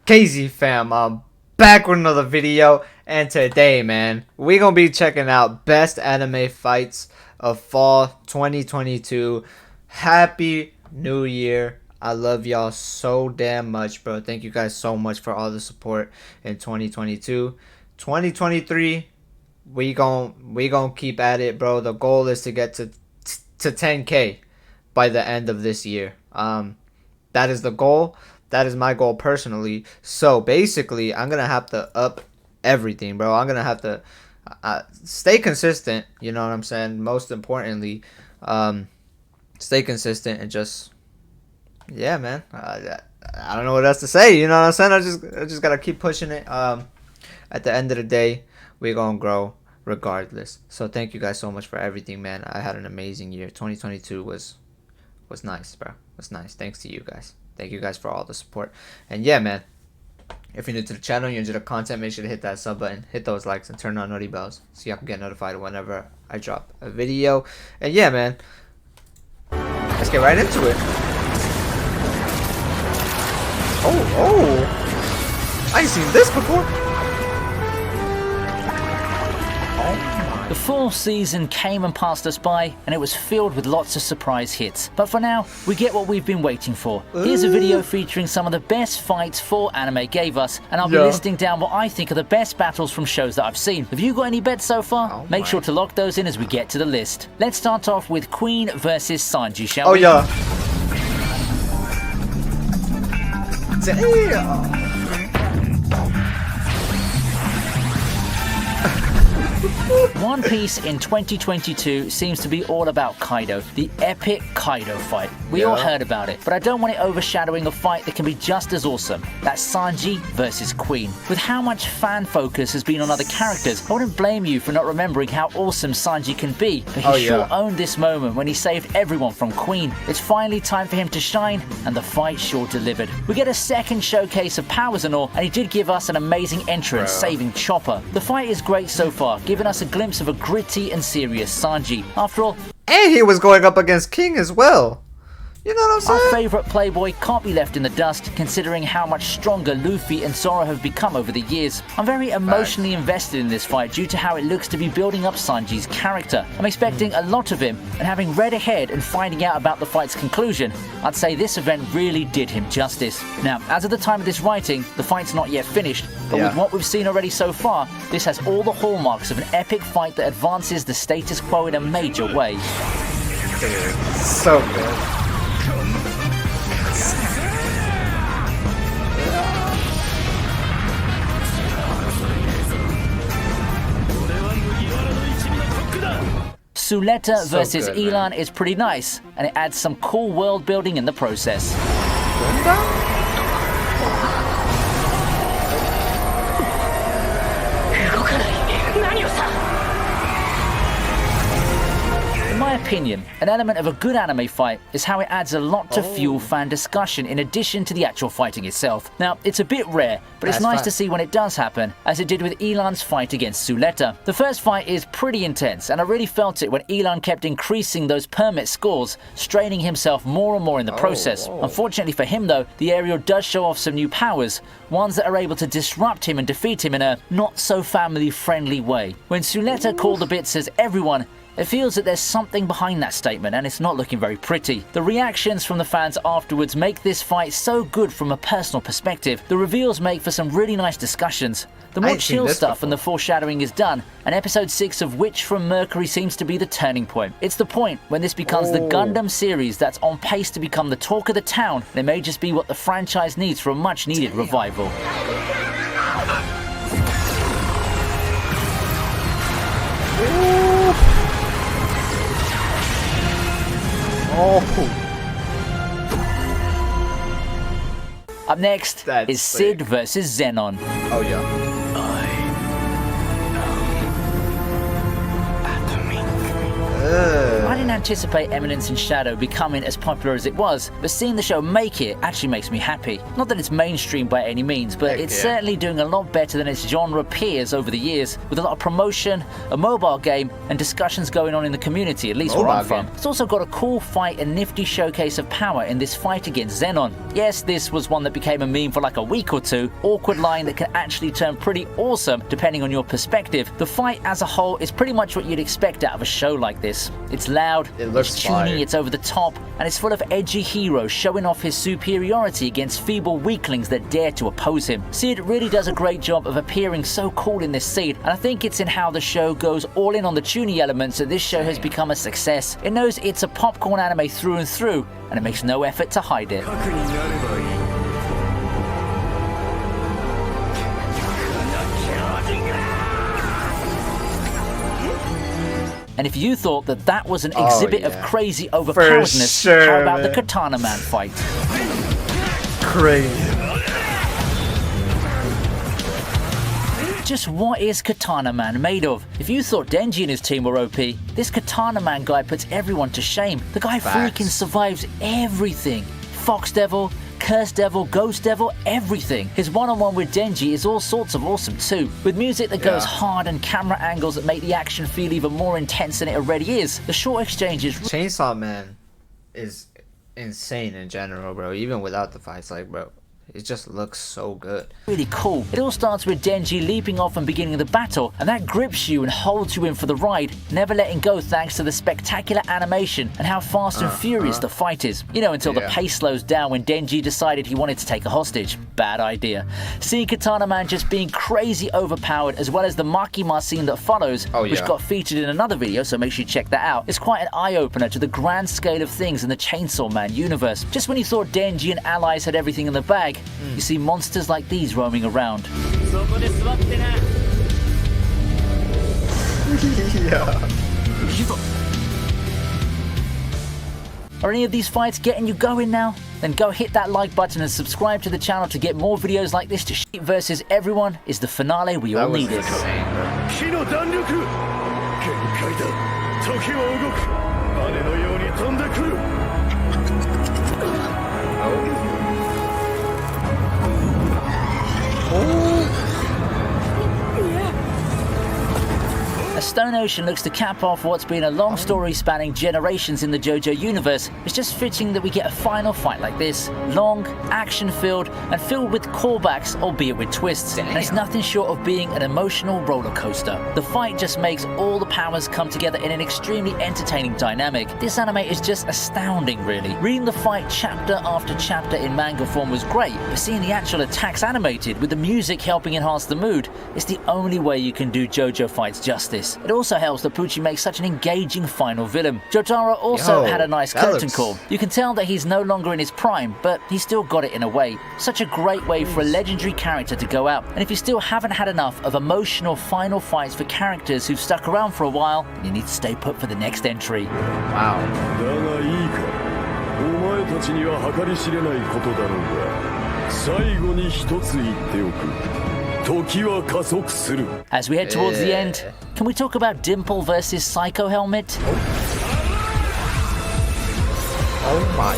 KZ fam, I'm back with another video, and today, man, we gonna be checking out best anime fights of fall 2022. Happy New Year. I love y'all so damn much, bro. Thank you guys so much for all the support in 2022. 2023, we gon' keep at it, bro. The goal is to get to 10K by the end of this year. That is the goal. That is my goal personally. So basically, I'm gonna have to up everything, bro. I'm gonna have to stay consistent. You know what I'm saying? Most importantly, stay consistent and just, yeah, man. I don't know what else to say. You know what I'm saying? I just gotta keep pushing it. At the end of the day, we're gonna grow regardless. So thank you guys so much for everything, man. I had an amazing year. 2022 was nice, bro. It was nice. Thanks to you guys. Thank you guys for all the support. And yeah, man, if you're new to the channel, you enjoy the content, make sure to hit that sub button, hit those likes, and turn on noti bells so y'all can get notified whenever I drop a video. And yeah, man, let's get right into it. Oh, I ain't seen this before. The fall season came and passed us by, and it was filled with lots of surprise hits. But for now, we get what we've been waiting for. Here's a video featuring some of the best fights fall anime gave us, and I'll be listing down what I think are the best battles from shows that I've seen. Have you got any bets so far? Make sure to lock those in as we get to the list. Let's start off with Queen versus Sanji, shall we? Oh yeah. Damn. One Piece in 2022 seems to be all about Kaido, the epic Kaido fight. We all heard about it, but I don't want it overshadowing a fight that can be just as awesome. That's Sanji versus Queen. With how much fan focus has been on other characters, I wouldn't blame you for not remembering how awesome Sanji can be, but he sure owned this moment when he saved everyone from Queen. It's finally time for him to shine, and the fight sure delivered. We get a second showcase of powers and all, and he did give us an amazing entrance, saving Chopper. The fight is great so far, giving us a glimpse of a gritty and serious Sanji. After all, and he was going up against King as well. You know what I'm saying? Our favourite playboy can't be left in the dust, considering how much stronger Luffy and Zoro have become over the years. I'm very emotionally invested in this fight due to how it looks to be building up Sanji's character. I'm expecting a lot of him, and having read ahead and finding out about the fight's conclusion, I'd say this event really did him justice. Now, as of the time of this writing, the fight's not yet finished, but with what we've seen already so far, this has all the hallmarks of an epic fight that advances the status quo in a major way. Dude, so good. Suletta versus Elan is pretty nice, and it adds some cool world building in the process. In my opinion, an element of a good anime fight is how it adds a lot to fuel fan discussion in addition to the actual fighting itself. Now, it's a bit rare, but it's nice to see when it does happen, as it did with Elan's fight against Suletta. The first fight is pretty intense, and I really felt it when Elan kept increasing those permit scores, straining himself more and more in the process. Unfortunately for him though, the aerial does show off some new powers, ones that are able to disrupt him and defeat him in a not so family friendly way. When Suletta called the bits as everyone, it feels that there's something behind that statement, and it's not looking very pretty. The reactions from the fans afterwards make this fight so good from a personal perspective. The reveals make for some really nice discussions. The more chill stuff and the foreshadowing is done, and episode 6 of Witch from Mercury seems to be the turning point. It's the point when this becomes the Gundam series that's on pace to become the talk of the town, and it may just be what the franchise needs for a much needed revival. Up next is Sid versus Zenon. Oh yeah. I didn't anticipate Eminence in Shadow becoming as popular as it was, but seeing the show make it actually makes me happy. Not that it's mainstream by any means, but it's certainly doing a lot better than its genre peers over the years, with a lot of promotion, a mobile game, and discussions going on in the community, at least where I'm from. It's also got a cool fight and nifty showcase of power in this fight against Zenon. Yes, this was one that became a meme for like a week or two, awkward line that can actually turn pretty awesome depending on your perspective. The fight as a whole is pretty much what you'd expect out of a show like this. It's loud, it's tuny, it's over the top, and it's full of edgy heroes showing off his superiority against feeble weaklings that dare to oppose him. Sid really does a great job of appearing so cool in this scene, and I think it's in how the show goes all in on the tuny elements that this show has become a success. It knows it's a popcorn anime through and through, and it makes no effort to hide it. And if you thought that that was an exhibit of crazy overpoweredness, how about the Katana Man fight? Crazy. Just what is Katana Man made of? If you thought Denji and his team were OP, this Katana Man guy puts everyone to shame. The guy freaking survives everything. Fox Devil, Curse Devil, Ghost Devil, everything. His one-on-one with Denji is all sorts of awesome too, with music that goes hard and camera angles that make the action feel even more intense than it already is. The short exchanges... Chainsaw Man is insane in general, bro. Even without the fights, like, bro, it just looks so good. Really cool. It all starts with Denji leaping off and beginning the battle, and that grips you and holds you in for the ride, never letting go thanks to the spectacular animation and how fast and furious the fight is. You know, until the pace slows down when Denji decided he wanted to take a hostage. Bad idea. Seeing Katana Man just being crazy overpowered, as well as the Makima scene that follows, which got featured in another video, so make sure you check that out, is quite an eye-opener to the grand scale of things in the Chainsaw Man universe. Just when you thought Denji and allies had everything in the bag, you see monsters like these roaming around. Are any of these fights getting you going now? Then go hit that like button and subscribe to the channel to get more videos like this. To Shit versus Everyone is the finale we all needed. As Stone Ocean looks to cap off what's been a long story spanning generations in the JoJo universe, it's just fitting that we get a final fight like this. Long, action-filled, and filled with callbacks, albeit with twists. And it's nothing short of being an emotional roller coaster. The fight just makes all the powers come together in an extremely entertaining dynamic. This anime is just astounding, really. Reading the fight chapter after chapter in manga form was great, but seeing the actual attacks animated, with the music helping enhance the mood, is the only way you can do JoJo fights justice. It also helps that Pucci makes such an engaging final villain. Jotaro also had a nice curtain call. You can tell that he's no longer in his prime, but he still got it in a way. Such a great way for a legendary character to go out. And if you still haven't had enough of emotional final fights for characters who've stuck around for a while, you need to stay put for the next entry. Wow. As we head towards the end, can we talk about Dimple versus Psycho Helmet? Oh my.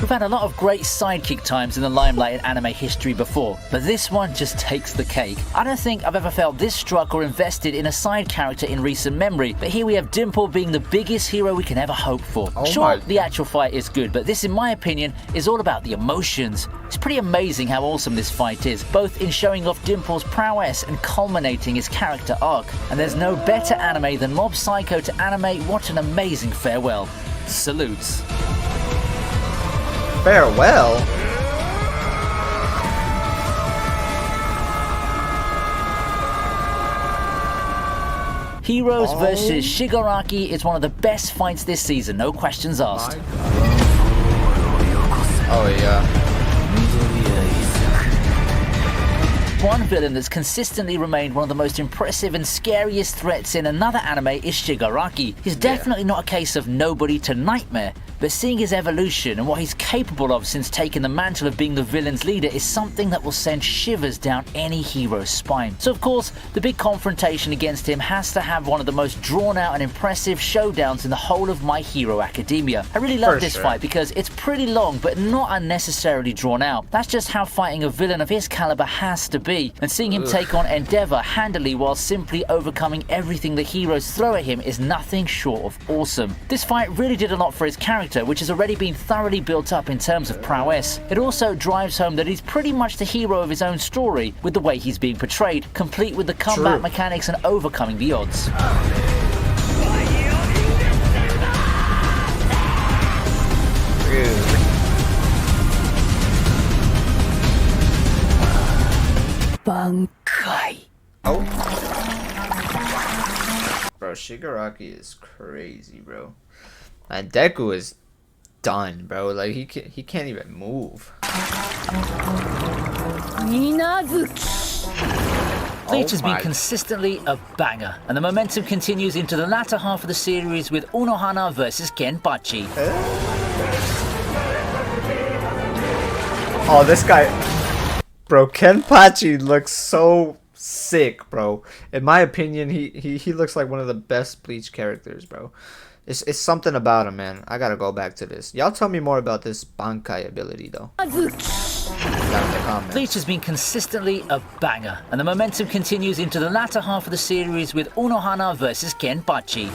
We've had a lot of great sidekick times in the limelight in anime history before, but this one just takes the cake. I don't think I've ever felt this struck or invested in a side character in recent memory, but here we have Dimple being the biggest hero we can ever hope for. Sure, the actual fight is good, but this, in my opinion, is all about the emotions. It's pretty amazing how awesome this fight is, both in showing off Dimple's prowess and culminating his character arc. And there's no better anime than Mob Psycho to animate what an amazing farewell. Salutes. Farewell? Heroes versus Shigaraki is one of the best fights this season, no questions asked. Oh yeah. One villain that's consistently remained one of the most impressive and scariest threats in another anime is Shigaraki. He's definitely not a case of nobody to nightmare, but but seeing his evolution and what he's capable of since taking the mantle of being the villain's leader is something that will send shivers down any hero's spine. So of course, the big confrontation against him has to have one of the most drawn out and impressive showdowns in the whole of My Hero Academia. I really love this fight because it's pretty long but not unnecessarily drawn out. That's just how fighting a villain of his caliber has to be, and seeing him take on Endeavor handily while simply overcoming everything the heroes throw at him is nothing short of awesome. This fight really did a lot for his character, which has already been thoroughly built up in terms of prowess. It also drives home that he's pretty much the hero of his own story with the way he's being portrayed, complete with the combat mechanics and overcoming the odds. Bankai. Oh. Bro, Shigaraki is crazy, bro. And Deku is done, bro. Like he can't even move. Bleach has been consistently a banger, and the momentum continues into the latter half of the series with Unohana versus Kenpachi. Oh, this guy, bro, Kenpachi looks so sick, bro. In my opinion, he looks like one of the best Bleach characters, bro. It's something about him, man. I gotta go back to this. Y'all tell me more about this Bankai ability, though. Bleach has been consistently a banger, and the momentum continues into the latter half of the series with Unohana versus Kenpachi.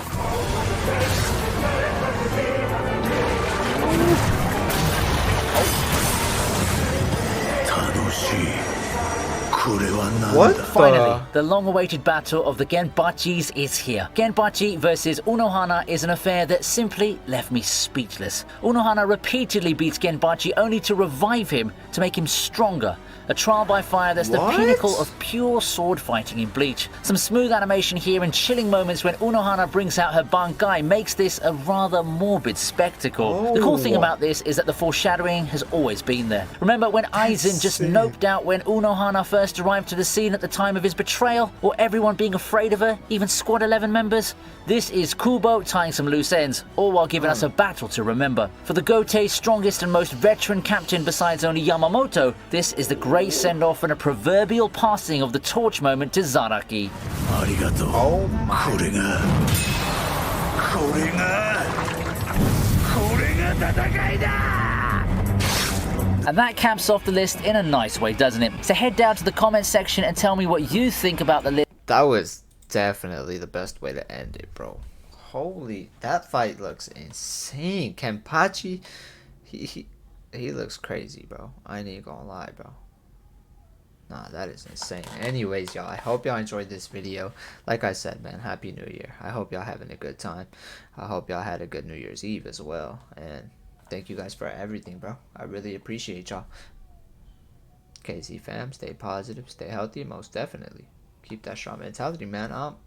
What? Finally, the long-awaited battle of the Genpachis is here. Kenpachi versus Unohana is an affair that simply left me speechless. Unohana repeatedly beats Kenpachi only to revive him to make him stronger. A trial by fire that's the pinnacle of pure sword fighting in Bleach. Some smooth animation here and chilling moments when Unohana brings out her Bankai makes this a rather morbid spectacle. The cool thing about this is that the foreshadowing has always been there. Remember when Aizen just noped out when Unohana first arrived to the scene at the time of his betrayal, or everyone being afraid of her, even Squad 11 members? This is Kubo tying some loose ends, all while giving us a battle to remember. For the Gotei's strongest and most veteran captain besides only Yamamoto, this is the great send-off and a proverbial passing of the torch moment to Zaraki. Oh my. And that caps off the list in a nice way, doesn't it? So head down to the comment section and tell me what you think about the list. That was definitely the best way to end it, bro. Holy, that fight looks insane. Kenpachi, he looks crazy, bro. I ain't gonna lie, bro. Nah, that is insane. Anyways, y'all, I hope y'all enjoyed this video. Like I said, man, Happy New Year. I hope y'all having a good time. I hope y'all had a good New Year's Eve as well. And thank you guys for everything, bro. I really appreciate y'all. KZ fam, stay positive, stay healthy, most definitely. Keep that strong mentality, man. Out.